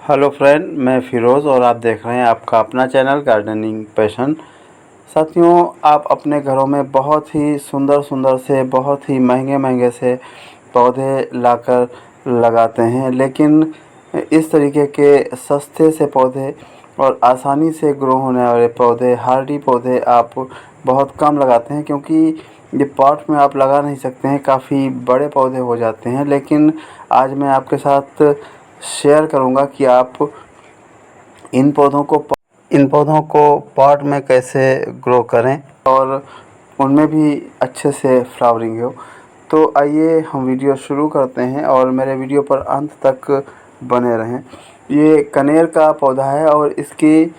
Hello friend, मैं फ़िरोज़ और आप देख रहे हैं आपका अपना चैनल गार्डनिंग पैशन। साथियों, आप अपने घरों में बहुत ही सुंदर सुंदर से, बहुत ही महंगे महंगे से पौधे लाकर लगाते हैं, लेकिन इस तरीके के सस्ते से पौधे और आसानी से ग्रो होने वाले पौधे, हार्डी पौधे आप बहुत कम लगाते हैं, क्योंकि ये पॉट में आप लगा नहीं सकते हैं, काफ़ी बड़े पौधे हो जाते हैं। लेकिन आज मैं आपके साथ शेयर करूंगा कि आप इन पौधों को पॉट में कैसे ग्रो करें और उनमें भी अच्छे से फ्लावरिंग हो। तो आइए हम वीडियो शुरू करते हैं और मेरे वीडियो पर अंत तक बने रहें। ये कनेर का पौधा है और इसकी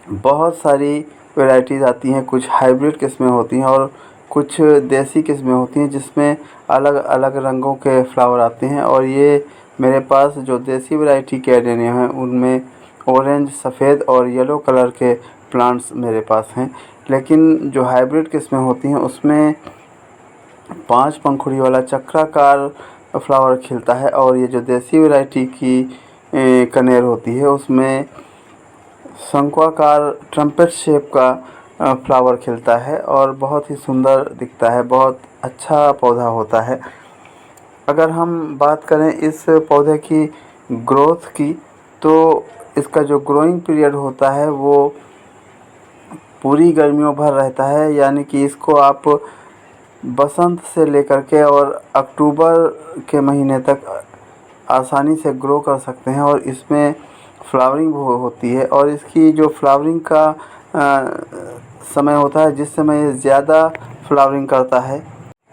बहुत सारी वैरायटीज़ आती हैं। कुछ हाइब्रिड किस्में होती हैं और कुछ देसी किस्में होती हैं, जिसमें अलग अलग रंगों के फ्लावर आते हैं। और ये मेरे पास जो देसी वैरायटी के एडेनियम हैं, उनमें ऑरेंज, सफ़ेद और येलो कलर के प्लांट्स मेरे पास हैं। लेकिन जो हाइब्रिड किस्में होती हैं, उसमें 5 पंखुड़ी वाला चक्राकार फ्लावर खिलता है। और ये जो देसी वैरायटी की कनेर होती है, उसमें शंक्वाकार ट्रम्पेट शेप का फ्लावर खिलता है और बहुत ही सुंदर दिखता है, बहुत अच्छा पौधा होता है। अगर हम बात करें इस पौधे की ग्रोथ की, तो इसका जो ग्रोइंग पीरियड होता है वो पूरी गर्मियों भर रहता है। यानी कि इसको आप बसंत से लेकर के और अक्टूबर के महीने तक आसानी से ग्रो कर सकते हैं। और इसमें फ्लावरिंग होती है, और इसकी जो फ्लावरिंग का समय होता है, जिस समय ये ज़्यादा फ्लावरिंग करता है,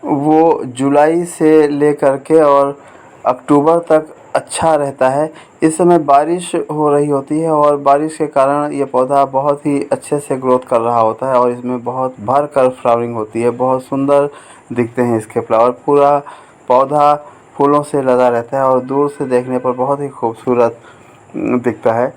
वो जुलाई से लेकर के और अक्टूबर तक अच्छा रहता है। इस समय बारिश हो रही होती है और बारिश के कारण ये पौधा बहुत ही अच्छे से ग्रोथ कर रहा होता है और इसमें बहुत भर कर फ्लावरिंग होती है। बहुत सुंदर दिखते हैं इसके फ्लावर। पूरा पौधा फूलों से लदा रहता है और दूर से देखने पर बहुत ही खूबसूरत दिखता है।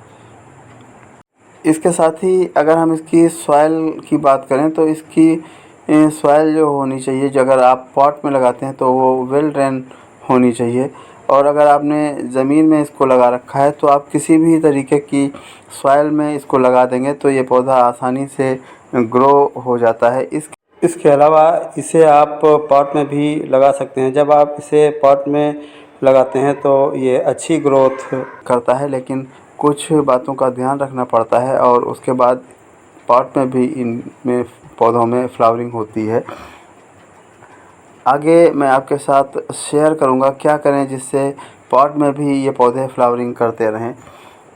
इसके साथ ही अगर हम इसकी सॉइल की बात करें, तो इसकी सॉइल जो होनी चाहिए, जो अगर आप पॉट में लगाते हैं तो वो वेल ड्रेन होनी चाहिए। और अगर आपने ज़मीन में इसको लगा रखा है, तो आप किसी भी तरीके की सॉइल में इसको लगा देंगे तो ये पौधा आसानी से ग्रो हो जाता है। इसके अलावा इसे आप पॉट में भी लगा सकते हैं। जब आप इसे पॉट में लगाते हैं तो ये अच्छी ग्रोथ करता है, लेकिन कुछ बातों का ध्यान रखना पड़ता है और उसके बाद पॉट में भी इनमें पौधों में फ्लावरिंग होती है। आगे मैं आपके साथ शेयर करूंगा क्या करें जिससे पॉट में भी ये पौधे फ्लावरिंग करते रहें।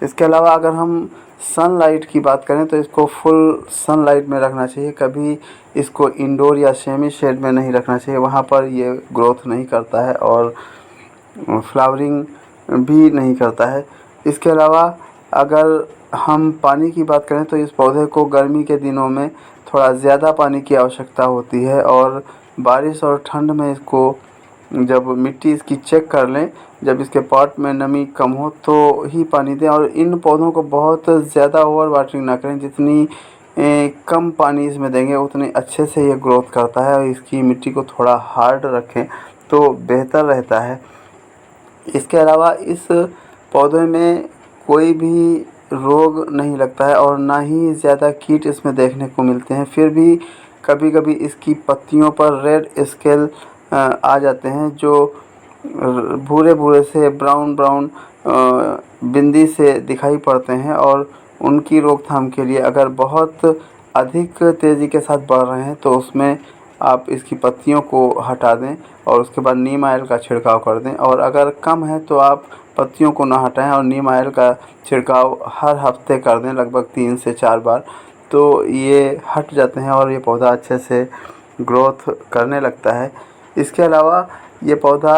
इसके अलावा अगर हम सनलाइट की बात करें, तो इसको फुल सनलाइट में रखना चाहिए। कभी इसको इंडोर या सेमी शेड में नहीं रखना चाहिए, वहाँ पर ये ग्रोथ नहीं करता है और फ्लावरिंग भी नहीं करता है। इसके अलावा अगर हम पानी की बात करें, तो इस पौधे को गर्मी के दिनों में थोड़ा ज़्यादा पानी की आवश्यकता होती है। और बारिश और ठंड में इसको जब मिट्टी इसकी चेक कर लें, जब इसके पॉट में नमी कम हो तो ही पानी दें। और इन पौधों को बहुत ज़्यादा ओवर वाटरिंग ना करें। जितनी कम पानी इसमें देंगे उतने अच्छे से ये ग्रोथ करता है। और इसकी मिट्टी को थोड़ा हार्ड रखें तो बेहतर रहता है। इसके अलावा इस पौधे में कोई भी रोग नहीं लगता है और ना ही ज़्यादा कीट इसमें देखने को मिलते हैं। फिर भी कभी कभी इसकी पत्तियों पर रेड स्केल आ जाते हैं, जो भूरे भूरे से ब्राउन ब्राउन बिंदी से दिखाई पड़ते हैं। और उनकी रोकथाम के लिए अगर बहुत अधिक तेज़ी के साथ बढ़ रहे हैं, तो उसमें आप इसकी पत्तियों को हटा दें और उसके बाद नीम ऑयल का छिड़काव कर दें। और अगर कम है तो आप पत्तियों को ना हटाएं और नीम ऑयल का छिड़काव हर हफ्ते कर दें, लगभग 3 से 4 बार, तो ये हट जाते हैं और ये पौधा अच्छे से ग्रोथ करने लगता है। इसके अलावा ये पौधा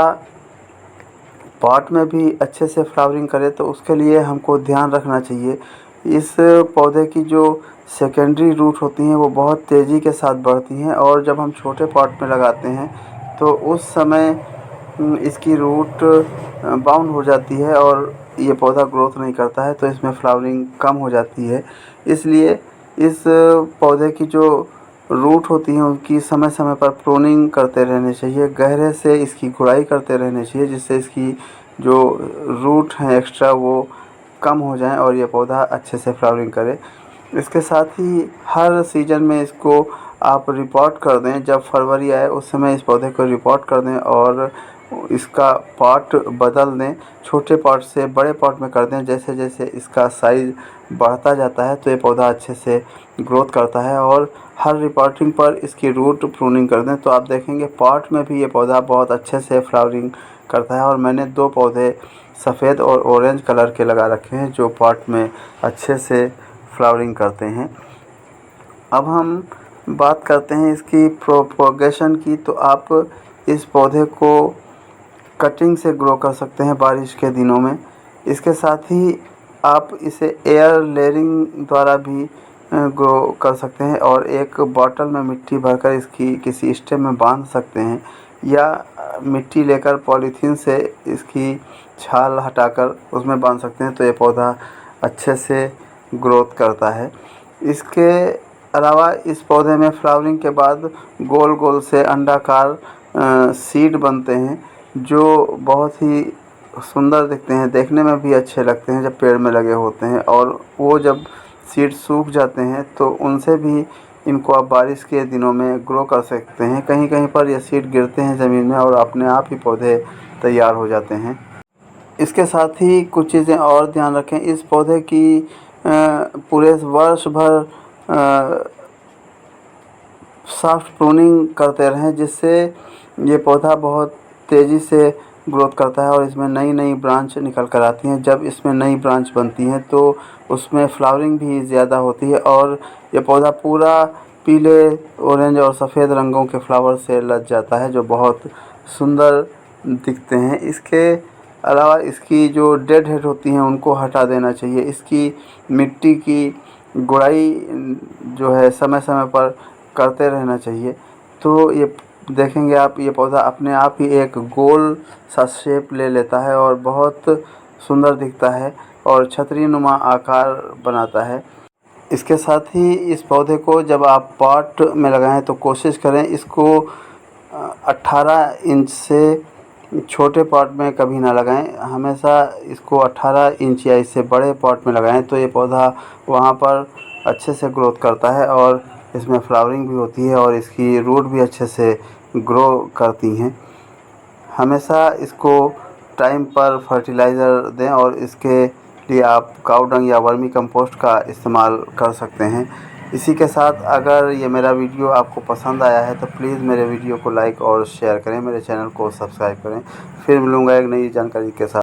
पॉट में भी अच्छे से फ्लावरिंग करे, तो उसके लिए हमको ध्यान रखना चाहिए। इस पौधे की जो सेकेंडरी रूट होती हैं वो बहुत तेज़ी के साथ बढ़ती हैं, और जब हम छोटे पॉट में लगाते हैं तो उस समय इसकी रूट बाउंड हो जाती है और ये पौधा ग्रोथ नहीं करता है, तो इसमें फ्लावरिंग कम हो जाती है। इसलिए इस पौधे की जो रूट होती हैं उनकी समय समय पर प्रूनिंग करते रहने चाहिए। गहरे से इसकी गुड़ाई करते रहने चाहिए, जिससे इसकी जो रूट हैं एक्स्ट्रा वो कम हो जाएं और ये पौधा अच्छे से फ्लावरिंग करे। इसके साथ ही हर सीज़न में इसको आप रिपोर्ट कर दें। जब फरवरी आए उस समय इस पौधे को रिपोर्ट कर दें और इसका पॉट बदल दें, छोटे पॉट से बड़े पॉट में कर दें। जैसे जैसे इसका साइज़ बढ़ता जाता है तो ये पौधा अच्छे से ग्रोथ करता है। और हर रिपोर्टिंग पर इसकी रूट प्रूनिंग कर दें तो आप देखेंगे पॉट में भी ये पौधा बहुत अच्छे से फ्लावरिंग करता है। और मैंने 2 पौधे सफ़ेद और ऑरेंज कलर के लगा रखे हैं जो पॉट में अच्छे से फ्लावरिंग करते हैं। अब हम बात करते हैं इसकी प्रोपोगेशन की। तो आप इस पौधे को कटिंग से ग्रो कर सकते हैं बारिश के दिनों में। इसके साथ ही आप इसे एयर लेयरिंग द्वारा भी ग्रो कर सकते हैं और एक बॉटल में मिट्टी भरकर इसकी किसी स्टेम में बांध सकते हैं, या मिट्टी लेकर पॉलीथीन से इसकी छाल हटाकर उसमें बांध सकते हैं तो ये पौधा अच्छे से ग्रोथ करता है। इसके अलावा इस पौधे में फ्लावरिंग के बाद गोल गोल से अंडाकार सीड बनते हैं जो बहुत ही सुंदर दिखते हैं, देखने में भी अच्छे लगते हैं जब पेड़ में लगे होते हैं। और वो जब सीड सूख जाते हैं तो उनसे भी इनको आप बारिश के दिनों में ग्रो कर सकते हैं। कहीं कहीं पर ये सीड गिरते हैं ज़मीन में और अपने आप ही पौधे तैयार हो जाते हैं। इसके साथ ही कुछ चीज़ें और ध्यान रखें। इस पौधे की पूरे वर्ष भर सॉफ्ट प्रूनिंग करते रहें, जिससे ये पौधा बहुत तेज़ी से ग्रोथ करता है और इसमें नई नई ब्रांच निकल कर आती हैं। जब इसमें नई ब्रांच बनती हैं तो उसमें फ्लावरिंग भी ज़्यादा होती है और ये पौधा पूरा पीले, ऑरेंज और सफ़ेद रंगों के फ्लावर से लद जाता है जो बहुत सुंदर दिखते हैं। इसके अलावा इसकी जो डेड हेड होती हैं उनको हटा देना चाहिए। इसकी मिट्टी की गुड़ाई जो है समय समय पर करते रहना चाहिए। तो ये देखेंगे आप ये पौधा अपने आप ही एक गोल सा शेप ले लेता है और बहुत सुंदर दिखता है और छतरी नुमा आकार बनाता है। इसके साथ ही इस पौधे को जब आप पॉट में लगाएं तो कोशिश करें इसको 18 इंच से छोटे पॉट में कभी ना लगाएं। हमेशा इसको 18 इंच या इससे बड़े पॉट में लगाएं तो ये पौधा वहाँ पर अच्छे से ग्रोथ करता है और इसमें फ्लावरिंग भी होती है और इसकी रूट भी अच्छे से ग्रो करती हैं। हमेशा इसको टाइम पर फर्टिलाइज़र दें और इसके लिए आप काऊ डंग या वर्मी कंपोस्ट का इस्तेमाल कर सकते हैं। इसी के साथ अगर ये मेरा वीडियो आपको पसंद आया है तो प्लीज़ मेरे वीडियो को लाइक और शेयर करें, मेरे चैनल को सब्सक्राइब करें। फिर मिलूँगा एक नई जानकारी के साथ।